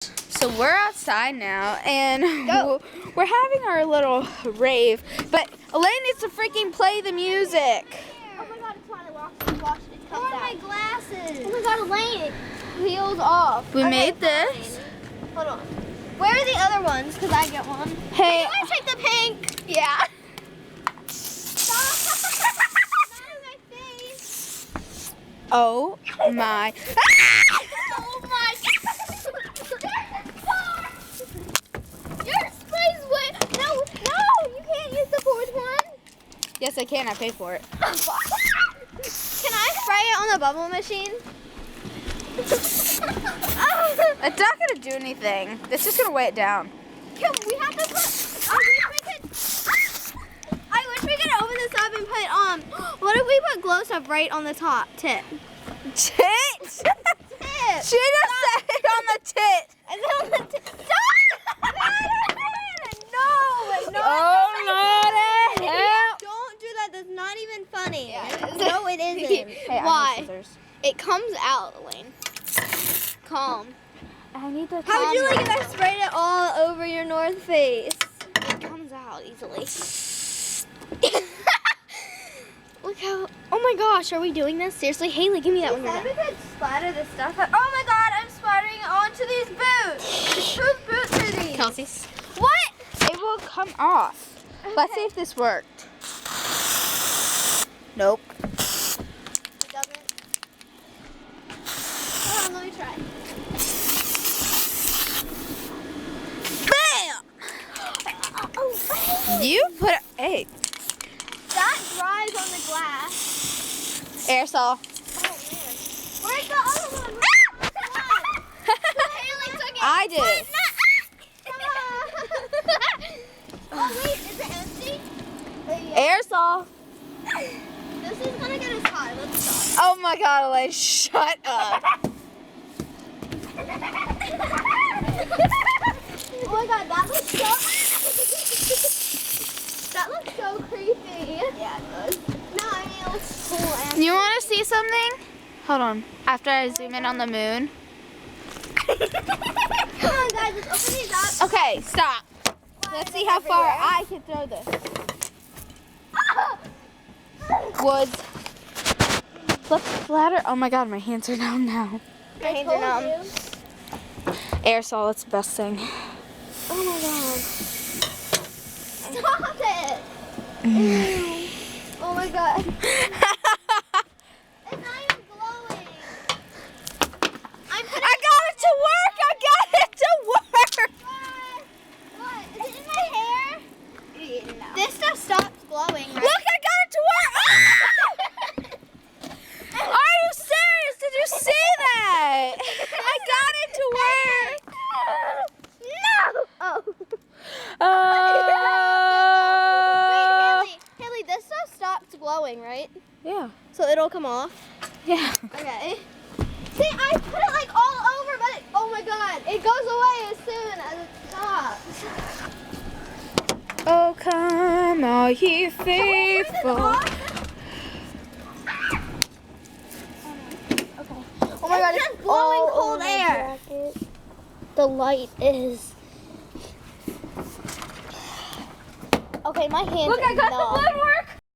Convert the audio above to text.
So we're outside now, and we're having our little rave, but Elaine needs to freaking play the music. Oh my god, it's finally washed. It comes out. My glasses. Oh my god, Elaine, peels off. We made this. Hold on. Where are the other ones? Because I get one. Hey. Can you take the pink? Yeah. Stop. Not in my face. Oh my. Oh my god. Your spray's way. No, you can't use the fourth one. Yes, I can. I paid for it. Can I spray it on the bubble machine? It's not gonna do anything. It's just gonna weigh it down. We have to put. I wish we could open this up and put what if we put glow stuff right on the top tip? Tit? Tip. She just said it on the tit. Is it on the tip? Stop! No. Oh, Lordy, help. Don't do that. That's not even funny. Yeah. No, it isn't. Hey, Why? I need scissors. It comes out, Elaine. Calm. I need the. How would you like if I sprayed it all over your North Face? It comes out easily. Look how. Oh my gosh, are we doing this? Seriously? Haley, give me that one. We could splatter this stuff. Oh my god, I'm splattering it onto these boots. Whose boots are these? Kelsey's. What? It will come off. Let's see if this worked. Nope. It doesn't. Hold on, let me try. Bam! You put it. Hey. That dries on the glass. Aerosol. Oh man. Where's the other one? Haley took it. I did. Oh wait, is it empty? Aerosol. This is gonna get us hot. Let's stop. Oh my god, Elaine, shut up. Oh my god, that looks so. That looks so creepy. Yeah, it does. No, I mean it looks cool. And You want to see something? Hold on. After I zoom in on the moon. come on, guys, let's open these up. Okay, stop. Let's see how far I can throw this. Woods. Let's splatter. Oh my god, my hands are numb now. My hands are numb. Aerosol, it's the best thing. Oh my god. Stop it. Oh my god. It's not even glowing. I got it to work! I got it to work! What? Is it in my hair? No. This stuff stops glowing, right? Look, I got it to work! Are you serious? Did you see that? I got it to work! No! Oh. Uh, Wait, Haley, this stuff stops glowing, right? yeah. So it'll come off? Yeah. Okay. See, I put it like all over, but oh my god, it goes away as soon as it stops. Oh, come, all ye faithful. Oh my god, it's blowing cold air. The light is. Okay, my hands Look, I are got numb. the woodwork